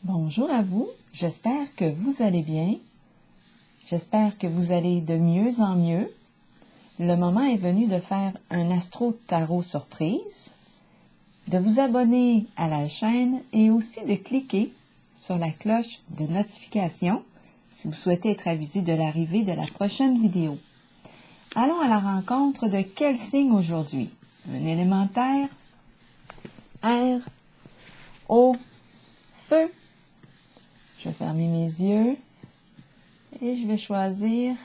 Bonjour à vous, j'espère que vous allez bien. J'espère que vous allez de mieux en mieux. Le moment est venu de faire un Astro Tarot surprise, de vous abonner à la chaîne et aussi de cliquer sur la cloche de notification si vous souhaitez être avisé de l'arrivée de la prochaine vidéo. Allons à la rencontre de quel signe aujourd'hui? Un élémentaire, air, eau, feu. Je vais fermer mes yeux et je vais choisir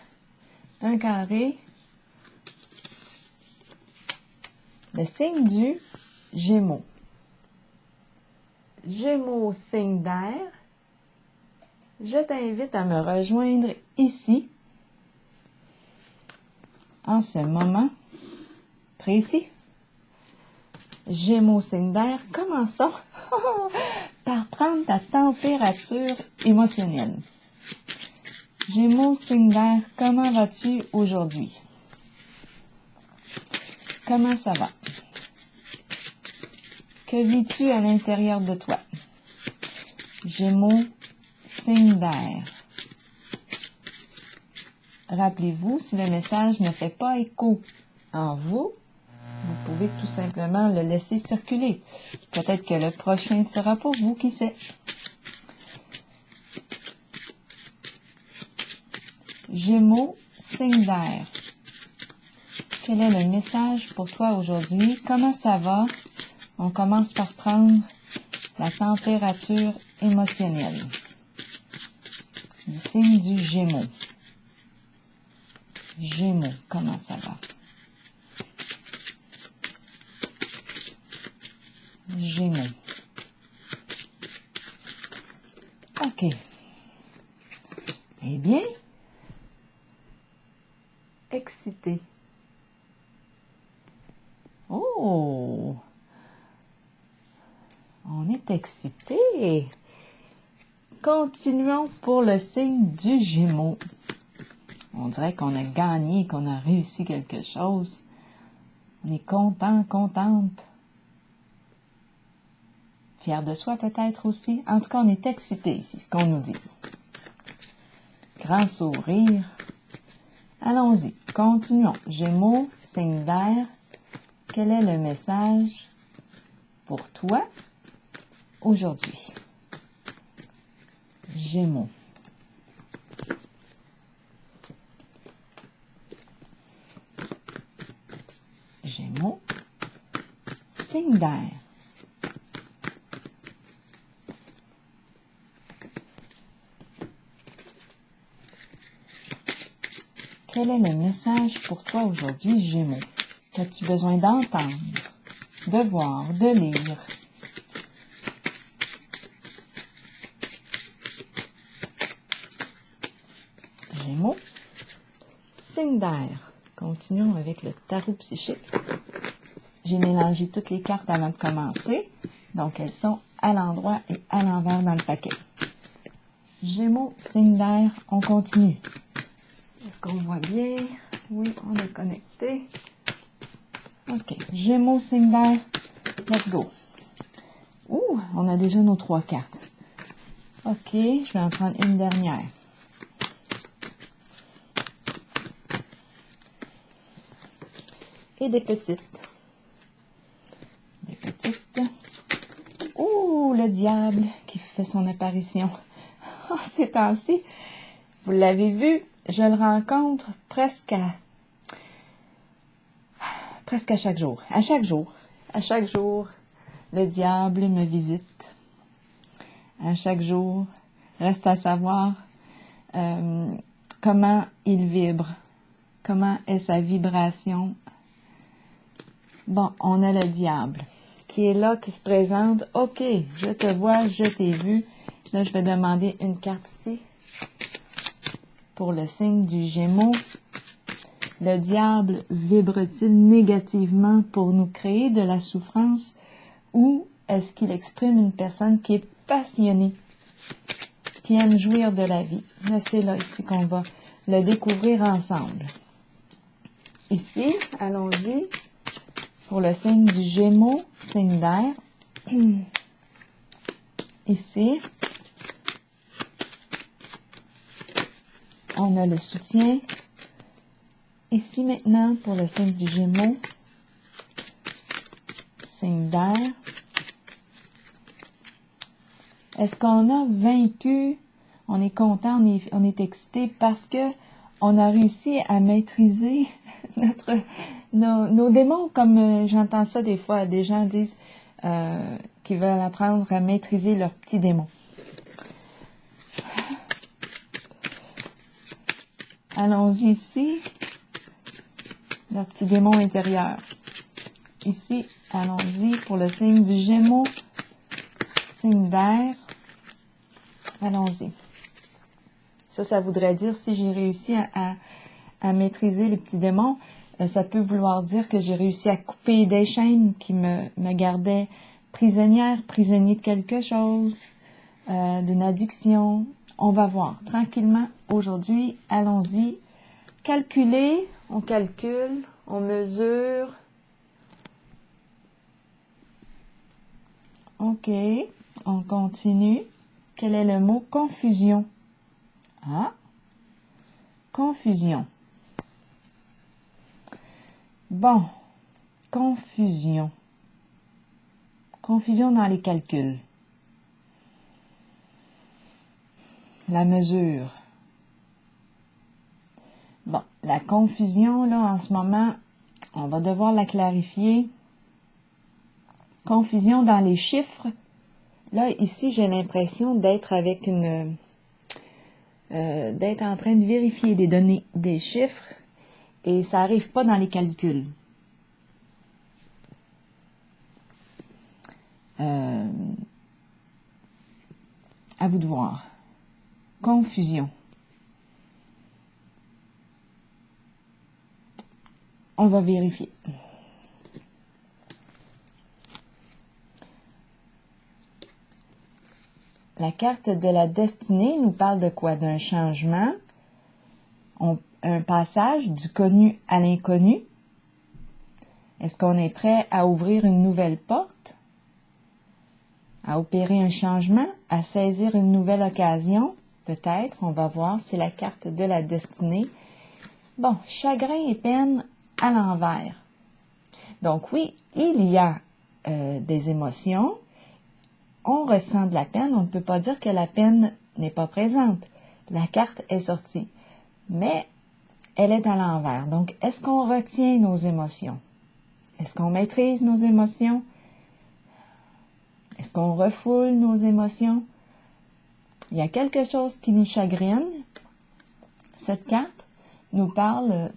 un carré. Le signe du Gémeaux. Gémeaux, signe d'air. Je t'invite à me rejoindre ici, en ce moment précis. Gémeaux, signe d'air, commençons par prendre ta température émotionnelle. Gémeaux, signe d'air, comment vas-tu aujourd'hui? Comment ça va? Que vis-tu à l'intérieur de toi? Gémeaux, signe d'air. Rappelez-vous, si le message ne fait pas écho en vous, vous pouvez tout simplement le laisser circuler. Peut-être que le prochain sera pour vous, qui sait. Gémeaux, signe d'air. Quel est le message pour toi aujourd'hui? Comment ça va? On commence par prendre la température émotionnelle du signe du Gémeaux. Gémeaux, comment ça va? Gémeaux. OK. Eh bien, excité. Oh! On est excité. Continuons pour le signe du Gémeaux. On dirait qu'on a gagné, qu'on a réussi quelque chose. On est content, contente. Fier de soi peut-être aussi. En tout cas, on est excité ici, ce qu'on nous dit. Grand sourire. Allons-y, continuons. Gémeaux, signe d'air. Quel est le message pour toi aujourd'hui? Gémeaux. Gémeaux, signe d'air. Quel est le message pour toi aujourd'hui, Gémeaux? As-tu besoin d'entendre, de voir, de lire? Gémeaux, signe d'air. Continuons avec le tarot psychique. J'ai mélangé toutes les cartes avant de commencer, donc elles sont à l'endroit et à l'envers dans le paquet. Gémeaux, signe d'air, on continue. Est-ce qu'on voit bien? Oui, on est connecté. OK. Gémeaux, signe d'air, let's go. Ouh, on a déjà nos 3 cartes. OK, je vais en prendre une dernière. Et des petites. Des petites. Ouh, le diable qui fait son apparition. Oh, ces temps-ci, vous l'avez vu, je le rencontre presque à chaque jour. À chaque jour, le diable me visite. À chaque jour, reste à savoir comment il vibre, comment est sa vibration. Bon, on a le diable qui est là, qui se présente. OK, je te vois, je t'ai vu. Là, je vais demander une carte ici pour le signe du Gémeaux. Le diable vibre-t-il négativement pour nous créer de la souffrance ou est-ce qu'il exprime une personne qui est passionnée, qui aime jouir de la vie? Là, c'est là ici qu'on va le découvrir ensemble. Ici, allons-y pour le signe du Gémeaux, signe d'air. Ici, On a le soutien. Ici maintenant, pour le signe du Gémeaux, signe d'air. Est-ce qu'on a vaincu? On est content, on est excité parce que on a réussi à maîtriser nos démons, comme j'entends ça des fois. Des gens disent qu'ils veulent apprendre à maîtriser leurs petits démons. Allons-y ici. Leur petit démon intérieur. Ici, allons-y pour le signe du Gémeaux, signe d'air. Allons-y. Ça voudrait dire, si j'ai réussi à maîtriser les petits démons, ça peut vouloir dire que j'ai réussi à couper des chaînes qui me gardaient prisonnière, prisonnier de quelque chose, d'une addiction. On va voir tranquillement aujourd'hui. Allons-y. Calculer, on calcule, on mesure. OK, on continue. Quel est le mot? Confusion. Ah, confusion. Bon, confusion. Confusion dans les calculs. La mesure. Bon, la confusion, là, en ce moment, on va devoir la clarifier. Confusion dans les chiffres. Là, ici, j'ai l'impression d'être avec d'être en train de vérifier des données, des chiffres, et ça n'arrive pas dans les calculs. À vous de voir. Confusion. On va vérifier. La carte de la destinée nous parle de quoi? D'un changement, un passage du connu à l'inconnu. Est-ce qu'on est prêt à ouvrir une nouvelle porte? À opérer un changement? À saisir une nouvelle occasion? Peut-être, on va voir, c'est la carte de la destinée. Bon, chagrin et peine à l'envers. Donc oui, il y a des émotions. On ressent de la peine, on ne peut pas dire que la peine n'est pas présente. La carte est sortie, mais elle est à l'envers. Donc, est-ce qu'on retient nos émotions? Est-ce qu'on maîtrise nos émotions? Est-ce qu'on refoule nos émotions? Il y a quelque chose qui nous chagrine. Cette carte nous parle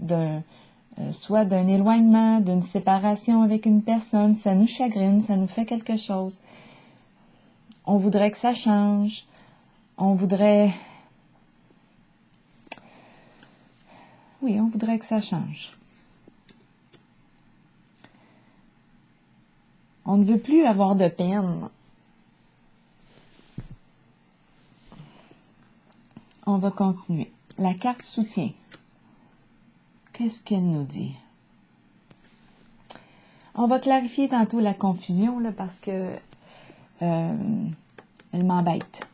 soit d'un éloignement, d'une séparation avec une personne. Ça nous chagrine, ça nous fait quelque chose. On voudrait que ça change. On voudrait que ça change. On ne veut plus avoir de peine. On va continuer. La carte soutien. Qu'est-ce qu'elle nous dit? On va clarifier tantôt la confusion là, parce que elle m'embête.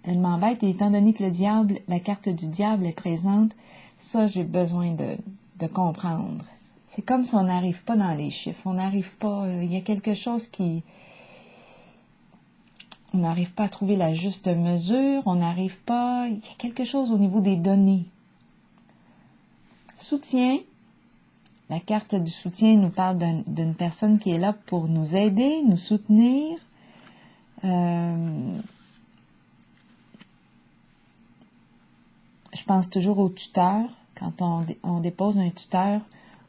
Elle m'embête et étant donné que le diable, la carte du diable est présente, ça j'ai besoin de comprendre. C'est comme si on n'arrive pas dans les chiffres. On n'arrive pas, il y a quelque chose qui... On n'arrive pas à trouver la juste mesure, on n'arrive pas... Il y a quelque chose au niveau des données. Soutien. La carte du soutien nous parle d'une personne qui est là pour nous aider, nous soutenir. Je pense toujours au tuteur. Quand on dépose un tuteur,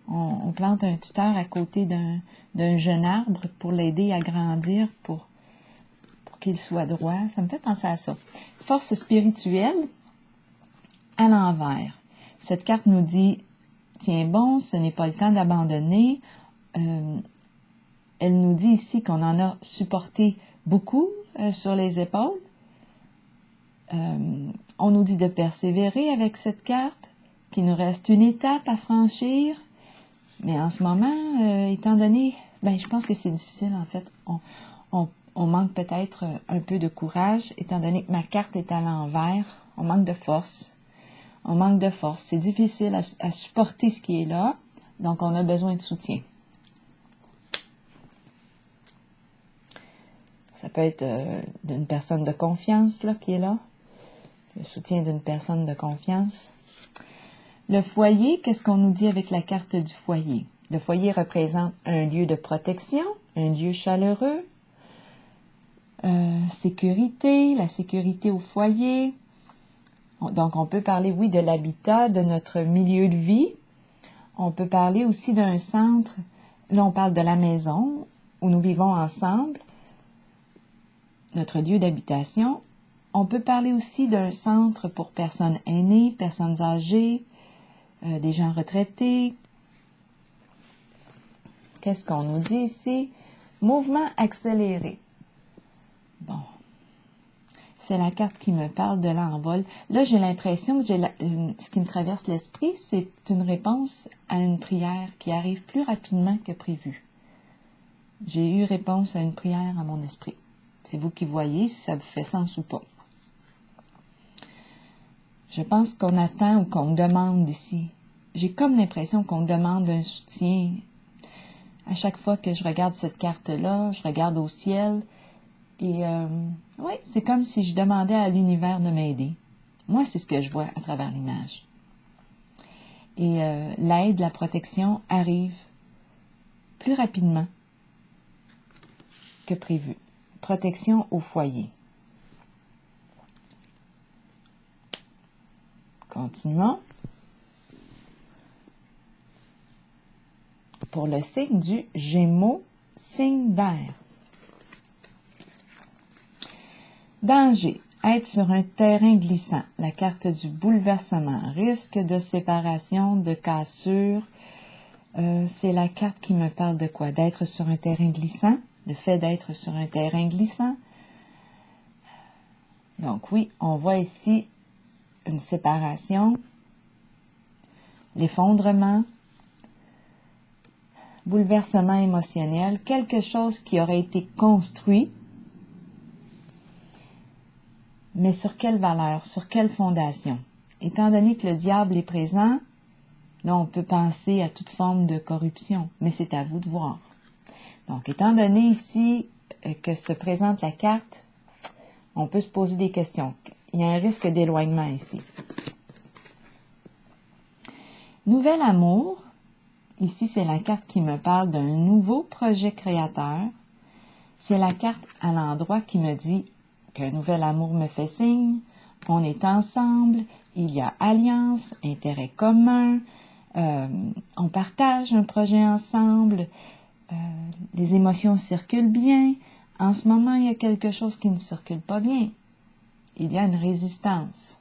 on plante un tuteur à côté d'un jeune arbre pour l'aider à grandir, pour qu'il soit droit. Ça me fait penser à ça. Force spirituelle à l'envers. Cette carte nous dit, tiens bon, ce n'est pas le temps d'abandonner. Elle nous dit ici qu'on en a supporté beaucoup sur les épaules. On nous dit de persévérer avec cette carte, qu'il nous reste une étape à franchir. Mais en ce moment, étant donné, je pense que c'est difficile en fait. On manque peut-être un peu de courage, étant donné que ma carte est à l'envers. On manque de force. On manque de force. C'est difficile à supporter ce qui est là. Donc, on a besoin de soutien. Ça peut être d'une personne de confiance là, qui est là. Le soutien d'une personne de confiance. Le foyer, qu'est-ce qu'on nous dit avec la carte du foyer? Le foyer représente un lieu de protection, un lieu chaleureux, sécurité, la sécurité au foyer. Donc, on peut parler, oui, de l'habitat, de notre milieu de vie. On peut parler aussi d'un centre. Là, on parle de la maison où nous vivons ensemble, notre lieu d'habitation. On peut parler aussi d'un centre pour personnes aînées, personnes âgées, des gens retraités. Qu'est-ce qu'on nous dit ici? Mouvement accéléré. Bon. C'est la carte qui me parle de l'envol. Là, j'ai l'impression que ce qui me traverse l'esprit, c'est une réponse à une prière qui arrive plus rapidement que prévu. J'ai eu réponse à une prière à mon esprit. C'est vous qui voyez si ça vous fait sens ou pas. Je pense qu'on attend ou qu'on demande ici. J'ai comme l'impression qu'on demande un soutien. À chaque fois que je regarde cette carte-là, je regarde au ciel et oui, c'est comme si je demandais à l'univers de m'aider. Moi, c'est ce que je vois à travers l'image. Et l'aide, la protection arrive plus rapidement que prévu. Protection au foyer. Continuons. Pour le signe du Gémeaux, signe d'air. Danger. Être sur un terrain glissant. La carte du bouleversement. Risque de séparation, de cassure. C'est la carte qui me parle de quoi? D'être sur un terrain glissant. Le fait d'être sur un terrain glissant. Donc oui, on voit ici une séparation, l'effondrement, bouleversement émotionnel, quelque chose qui aurait été construit, mais sur quelle valeur, sur quelle fondation? Étant donné que le diable est présent, là on peut penser à toute forme de corruption, mais c'est à vous de voir. Donc, étant donné ici que se présente la carte, on peut se poser des questions. Il y a un risque d'éloignement ici. Nouvel amour. Ici, c'est la carte qui me parle d'un nouveau projet créateur. C'est la carte à l'endroit qui me dit qu'un nouvel amour me fait signe. On est ensemble. Il y a alliance, intérêt commun. On partage un projet ensemble. Les émotions circulent bien. En ce moment, il y a quelque chose qui ne circule pas bien. Il y a une résistance.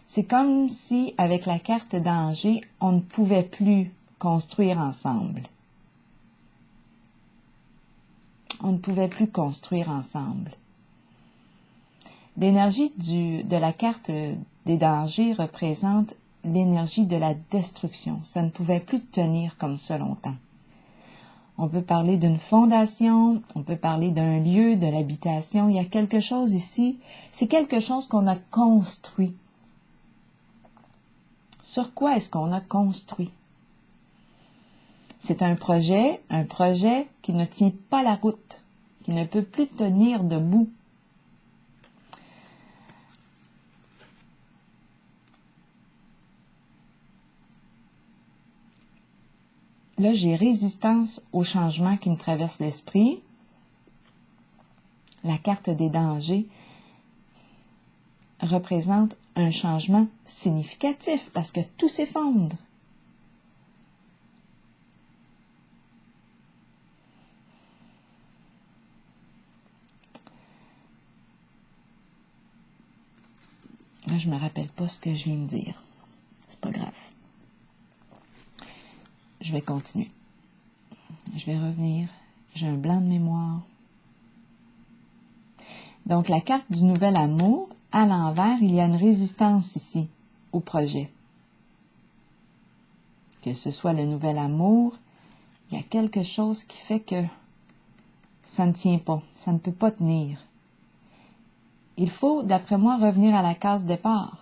C'est comme si, avec la carte danger, on ne pouvait plus construire ensemble. On ne pouvait plus construire ensemble. L'énergie de la carte des dangers représente l'énergie de la destruction. Ça ne pouvait plus tenir comme ça longtemps. On peut parler d'une fondation, on peut parler d'un lieu, de l'habitation. Il y a quelque chose ici, c'est quelque chose qu'on a construit. Sur quoi est-ce qu'on a construit? C'est un projet qui ne tient pas la route, qui ne peut plus tenir debout. Là, j'ai résistance au changement qui me traverse l'esprit. La carte des dangers représente un changement significatif parce que tout s'effondre. Là, je me rappelle pas ce que je viens de dire. C'est pas grave. Je vais continuer. Je vais revenir. J'ai un blanc de mémoire. Donc, la carte du nouvel amour, à l'envers, il y a une résistance ici au projet. Que ce soit le nouvel amour, il y a quelque chose qui fait que ça ne tient pas, ça ne peut pas tenir. il faut, d'après moi, revenir à la case départ.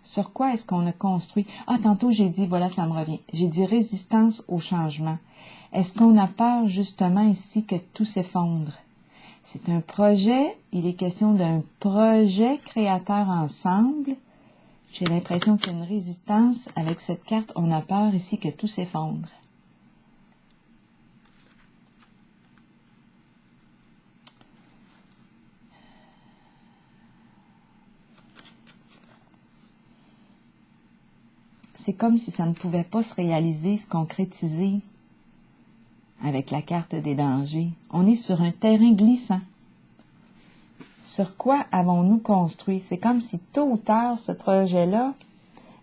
Sur quoi est-ce qu'on a construit? Ah, tantôt j'ai dit, voilà, ça me revient. J'ai dit résistance au changement. Est-ce qu'on a peur, justement, ici, que tout s'effondre? C'est un projet, il est question d'un projet créateur ensemble. J'ai l'impression qu'il y a une résistance. Avec cette carte, on a peur ici que tout s'effondre. C'est comme si ça ne pouvait pas se réaliser, se concrétiser avec la carte des dangers. On est sur un terrain glissant. Sur quoi avons-nous construit? C'est comme si tôt ou tard, ce projet-là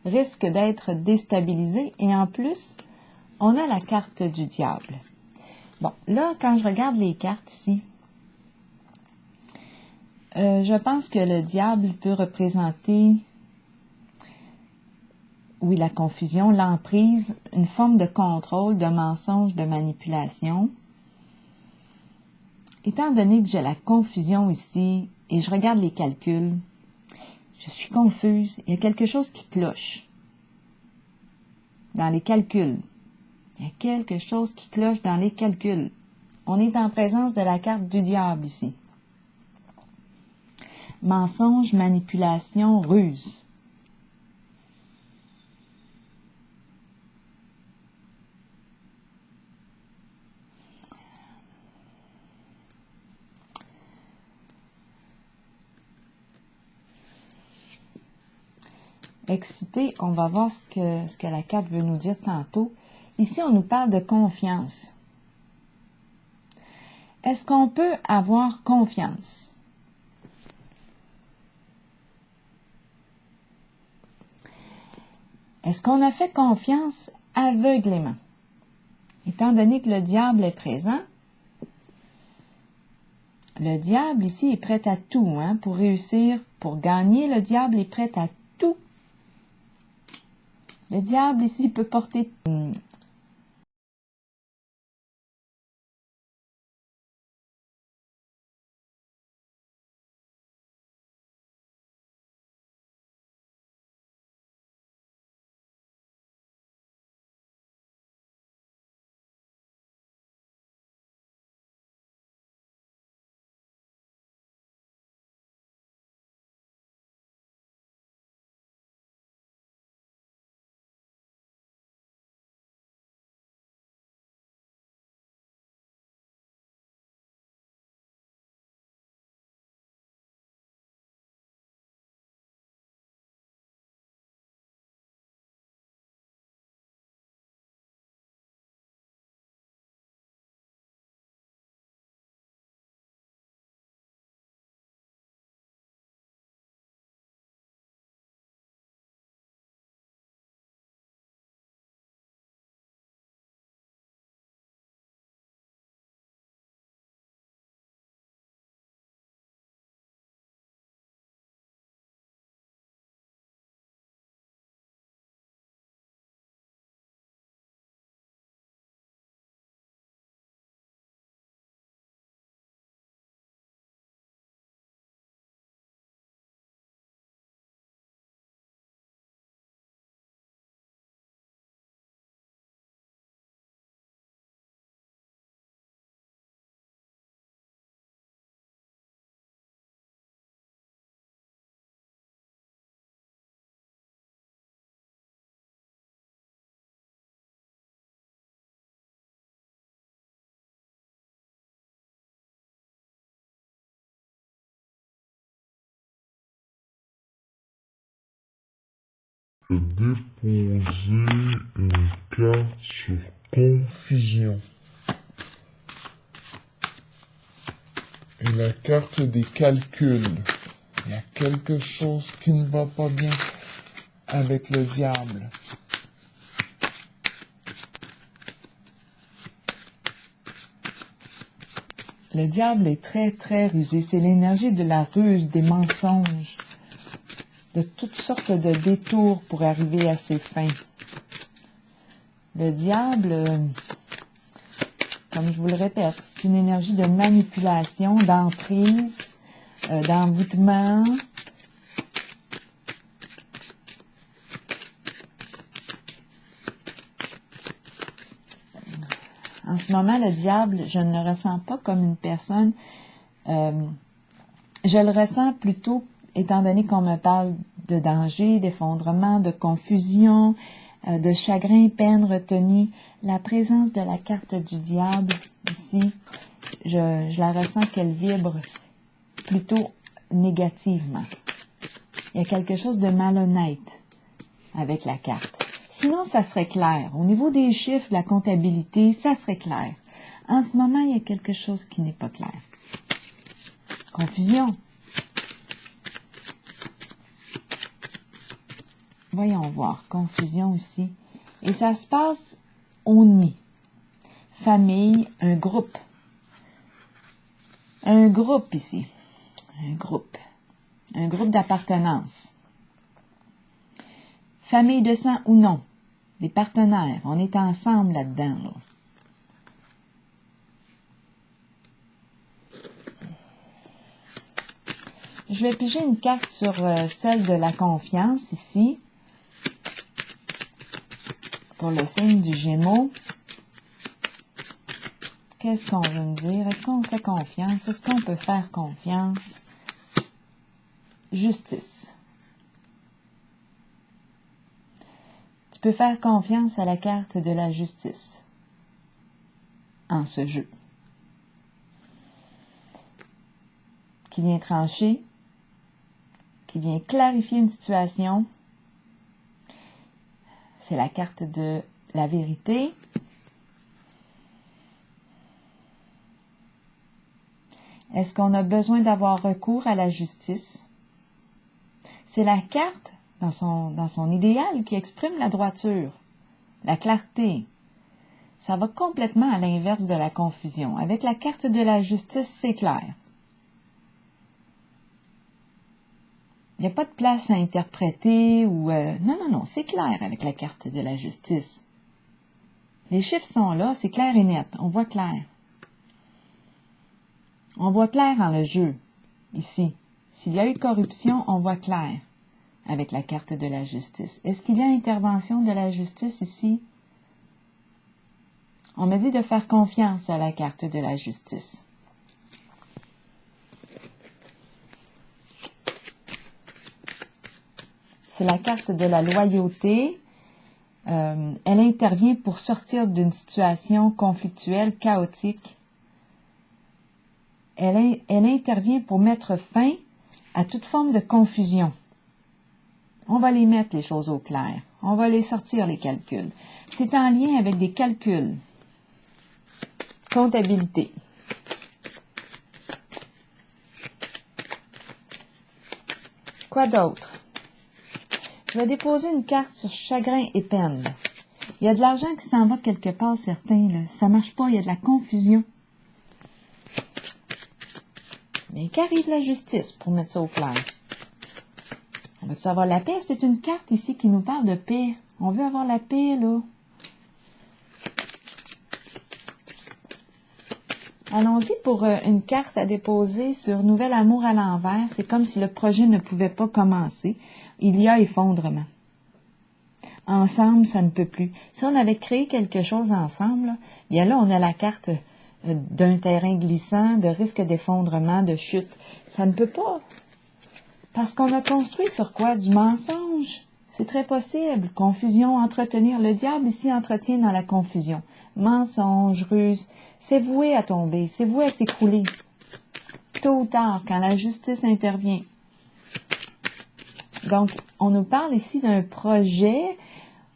risque d'être déstabilisé. Et en plus, on a la carte du diable. Bon, là, quand je regarde les cartes ici, je pense que le diable peut représenter, oui, la confusion, l'emprise, une forme de contrôle, de mensonge, de manipulation. Étant donné que j'ai la confusion ici et je regarde les calculs, je suis confuse. Il y a quelque chose qui cloche dans les calculs. Il y a quelque chose qui cloche dans les calculs. On est en présence de la carte du diable ici. Mensonge, manipulation, ruse. Excité, on va voir ce que la carte veut nous dire tantôt. Ici, on nous parle de confiance. Est-ce qu'on peut avoir confiance? Est-ce qu'on a fait confiance aveuglément? Étant donné que le diable est présent, le diable ici est prêt à tout, hein, pour réussir, pour gagner. Le diable est prêt à tout. Le diable ici peut porter... Déposer une carte sur confusion. Et la carte des calculs. Il y a quelque chose qui ne va pas bien avec le diable. Le diable est très, très rusé. C'est l'énergie de la ruse, des mensonges, de toutes sortes de détours pour arriver à ses fins. Le diable comme je vous le répète, c'est une énergie de manipulation, d'emprise, d'envoûtement. En ce moment, le diable, je ne le ressens pas comme une personne. Je le ressens plutôt, étant donné qu'on me parle de danger, d'effondrement, de confusion, de chagrin, peine, retenue. La présence de la carte du diable ici, je la ressens qu'elle vibre plutôt négativement. Il y a quelque chose de malhonnête avec la carte. Sinon, ça serait clair. Au niveau des chiffres, de la comptabilité, ça serait clair. En ce moment, il y a quelque chose qui n'est pas clair. Confusion. Voyons voir. Confusion ici. Et ça se passe au nid. Famille, un groupe. Un groupe ici. Un groupe. Un groupe d'appartenance. Famille de sang ou non. Des partenaires. On est ensemble là-dedans, là. Je vais piger une carte sur celle de la confiance ici. Pour le signe du Gémeaux. Qu'est-ce qu'on veut me dire? Est-ce qu'on fait confiance? Est-ce qu'on peut faire confiance? Justice. Tu peux faire confiance à la carte de la justice en ce jeu. Qui vient trancher, qui vient clarifier une situation. C'est la carte de la vérité. Est-ce qu'on a besoin d'avoir recours à la justice? C'est la carte, dans son idéal, qui exprime la droiture, la clarté. Ça va complètement à l'inverse de la confusion. Avec la carte de la justice, c'est clair. Il n'y a pas de place à interpréter ou... non, c'est clair avec la carte de la justice. Les chiffres sont là, c'est clair et net. On voit clair. On voit clair dans le jeu, ici. S'il y a eu corruption, on voit clair avec la carte de la justice. Est-ce qu'il y a intervention de la justice ici? On me dit de faire confiance à la carte de la justice. C'est la carte de la loyauté. Elle intervient pour sortir d'une situation conflictuelle, chaotique. Elle intervient pour mettre fin à toute forme de confusion. On va les mettre les choses au clair. On va les sortir les calculs. C'est en lien avec des calculs. Comptabilité. Quoi d'autre? Je vais déposer une carte sur chagrin et peine. Il y a de l'argent qui s'en va quelque part, certains. Là. Ça ne marche pas, il y a de la confusion. Mais qu'arrive la justice pour mettre ça au clair? On va-tu avoir la paix? C'est une carte ici qui nous parle de paix. On veut avoir la paix, là. Allons-y pour une carte à déposer sur Nouvel amour à l'envers. C'est comme si le projet ne pouvait pas commencer. Il y a effondrement. Ensemble, ça ne peut plus. Si on avait créé quelque chose ensemble, là, bien là, on a la carte d'un terrain glissant, de risque d'effondrement, de chute. Ça ne peut pas. Parce qu'on a construit sur quoi? Du mensonge. C'est très possible. Confusion, entretenir. Le diable ici entretient dans la confusion. Mensonge, ruse. C'est voué à tomber. C'est voué à s'écrouler. Tôt ou tard, quand la justice intervient. Donc, on nous parle ici d'un projet,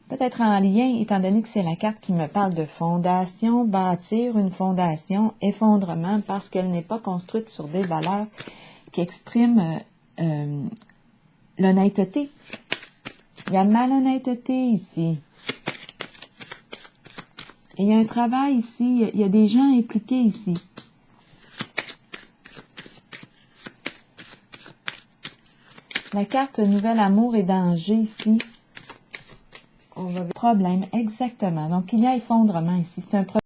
peut-être en lien, étant donné que c'est la carte qui me parle de fondation, bâtir une fondation, effondrement, parce qu'elle n'est pas construite sur des valeurs qui expriment l'honnêteté. Il y a malhonnêteté ici. Et il y a un travail ici, il y a des gens impliqués ici. La carte Nouvel amour et danger ici. On va problème, exactement. Donc, il y a effondrement ici. C'est un problème.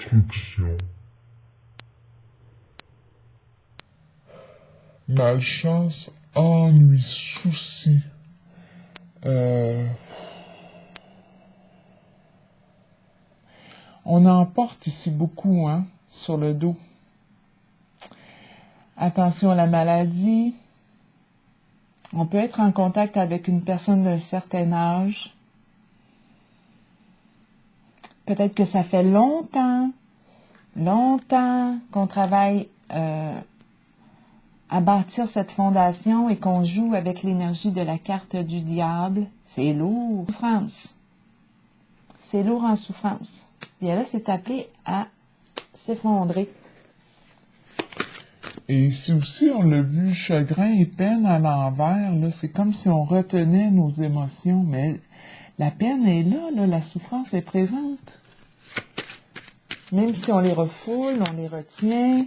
destruction. Malchance, ennui, souci. On en porte ici beaucoup, hein, sur le dos. Attention à la maladie. On peut être en contact avec une personne d'un certain âge. Peut-être que ça fait longtemps qu'on travaille à bâtir cette fondation et qu'on joue avec l'énergie de la carte du diable. C'est lourd. Souffrance. C'est lourd en souffrance. Et là, c'est appelé à s'effondrer. Et ici aussi, on l'a vu, chagrin et peine à l'envers. Là, c'est comme si on retenait nos émotions, mais la peine est là, la souffrance est présente. Même si on les refoule, on les retient.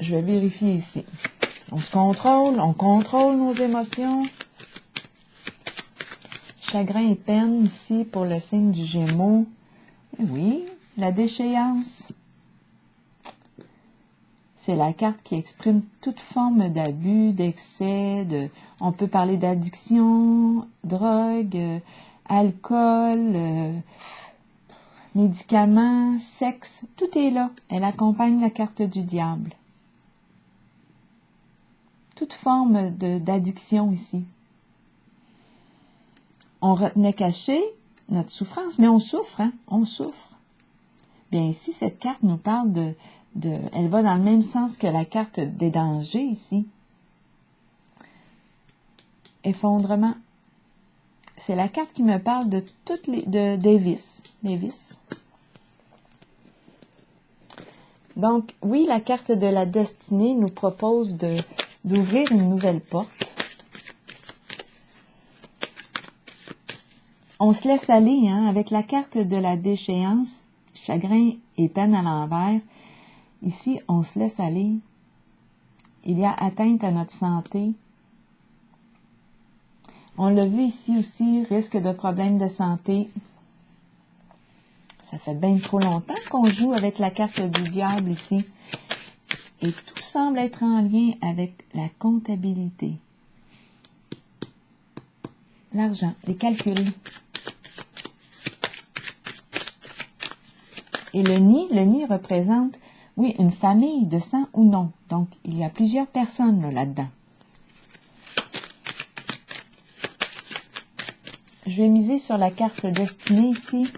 Je vais vérifier ici. On contrôle nos émotions. Chagrin et peine ici pour le signe du Gémeaux. Et oui, la déchéance. C'est la carte qui exprime toute forme d'abus, d'excès, on peut parler d'addiction, drogue, alcool, médicaments, sexe, tout est là. Elle accompagne la carte du diable. Toute forme d'addiction ici. On retenait caché notre souffrance, mais on souffre, hein? On souffre. Bien ici, cette carte nous parle elle va dans le même sens que la carte des dangers ici. Effondrement. C'est la carte qui me parle de toutes des vices. Les vices. Donc, oui, la carte de la destinée nous propose d'ouvrir une nouvelle porte. On se laisse aller, hein, avec la carte de la déchéance, chagrin et peine à l'envers. Ici, on se laisse aller. Il y a atteinte à notre santé. On l'a vu ici aussi, risque de problèmes de santé. Ça fait bien trop longtemps qu'on joue avec la carte du diable ici. Et tout semble être en lien avec la comptabilité. L'argent, les calculs. Et le nid représente, oui, une famille de sang ou non. Donc, il y a plusieurs personnes là-dedans. Je vais miser sur la carte destinée ici.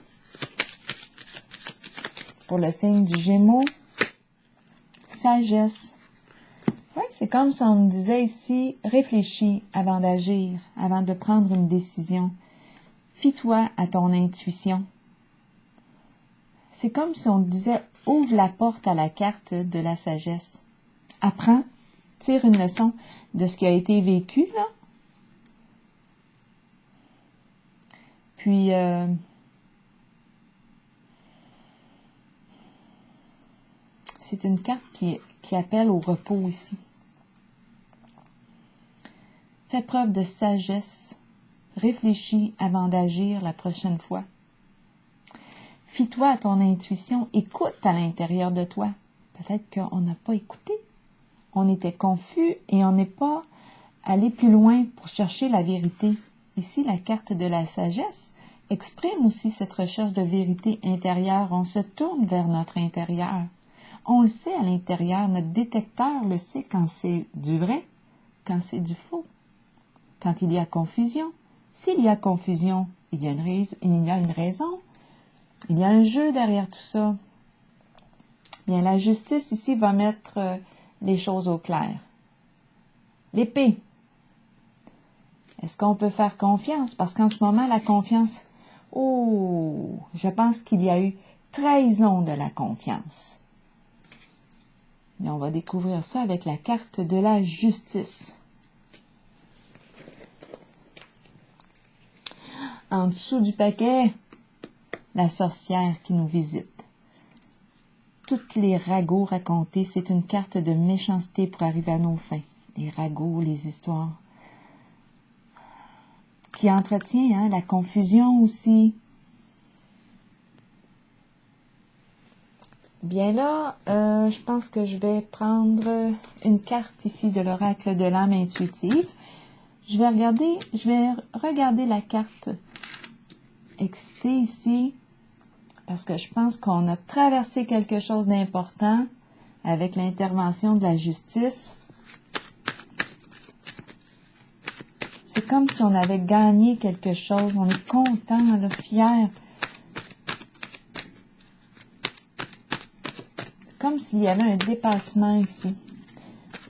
Pour le signe du Gémeaux. Sagesse. Oui, c'est comme si on me disait ici, réfléchis avant d'agir, avant de prendre une décision. Fie-toi à ton intuition. C'est comme si on te disait, ouvre la porte à la carte de la sagesse. Apprends, tire une leçon de ce qui a été vécu, là. Puis, c'est une carte qui appelle au repos ici. Fais preuve de sagesse. Réfléchis avant d'agir la prochaine fois. Fie-toi à ton intuition. Écoute à l'intérieur de toi. Peut-être qu'on n'a pas écouté. On était confus et on n'est pas allé plus loin pour chercher la vérité. Ici, la carte de la sagesse exprime aussi cette recherche de vérité intérieure. On se tourne vers notre intérieur. On le sait à l'intérieur. Notre détecteur le sait quand c'est du vrai, quand c'est du faux, quand il y a confusion. S'il y a confusion, il y a une raison. Il y a un jeu derrière tout ça. Bien, la justice ici va mettre les choses au clair. L'épée. Est-ce qu'on peut faire confiance? Parce qu'en ce moment, la confiance... Oh, je pense qu'il y a eu trahison de la confiance. Mais on va découvrir ça avec la carte de la justice. En dessous du paquet, la sorcière qui nous visite. Toutes les ragots racontés, c'est une carte de méchanceté pour arriver à nos fins. Les ragots, les histoires. Qui entretient la confusion aussi. Bien là, je pense que je vais prendre une carte ici de l'oracle de l'âme intuitive. Je vais regarder la carte excitée ici parce que je pense qu'on a traversé quelque chose d'important avec l'intervention de la justice. C'est comme si on avait gagné quelque chose. On est content, là, fier. Comme s'il y avait un dépassement ici.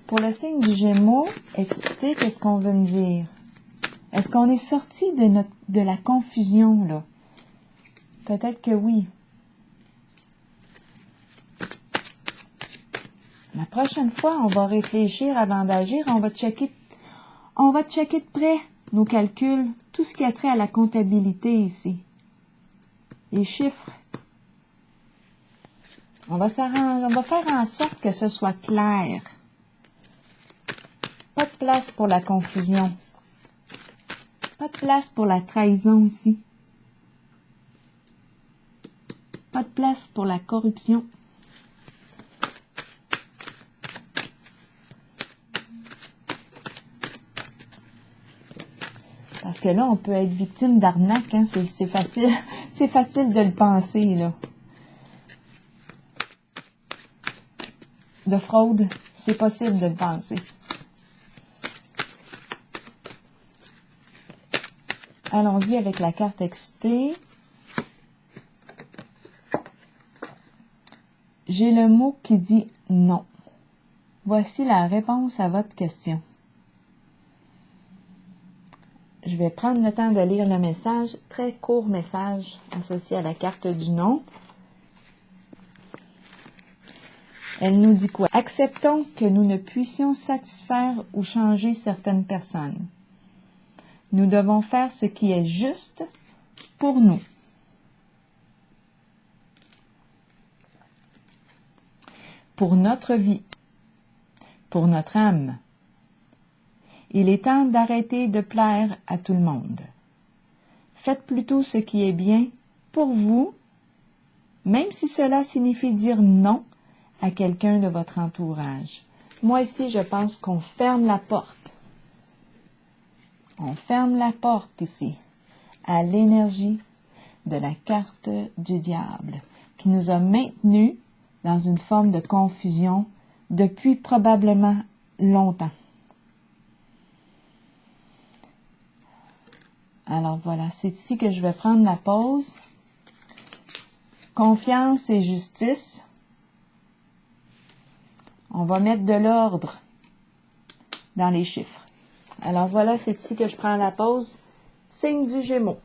Pour le signe du Gémeaux, excité, qu'est-ce qu'on veut me dire? Est-ce qu'on est sorti de la confusion, là? Peut-être que oui. La prochaine fois, on va réfléchir avant d'agir. On va checker de près nos calculs, tout ce qui a trait à la comptabilité ici. Les chiffres. On va faire en sorte que ce soit clair. Pas de place pour la confusion. Pas de place pour la trahison ici. Pas de place pour la corruption. Parce que là, on peut être victime d'arnaque, hein? C'est facile, c'est facile de le penser, là. De fraude, c'est possible de le penser. Allons-y avec la carte excitée. J'ai le mot qui dit non. Voici la réponse à votre question. Je vais prendre le temps de lire le message, très court message associé à la carte du non. Elle nous dit quoi? Acceptons que nous ne puissions satisfaire ou changer certaines personnes. Nous devons faire ce qui est juste pour nous. Pour notre vie, pour notre âme. Il est temps d'arrêter de plaire à tout le monde. Faites plutôt ce qui est bien pour vous, même si cela signifie dire non à quelqu'un de votre entourage. Moi ici, je pense qu'on ferme la porte. On ferme la porte ici à l'énergie de la carte du diable qui nous a maintenus dans une forme de confusion depuis probablement longtemps. Alors voilà, c'est ici que je vais prendre la pause. Confiance et justice. On va mettre de l'ordre dans les chiffres. Alors voilà, c'est ici que je prends la pause. Signe du Gémeaux.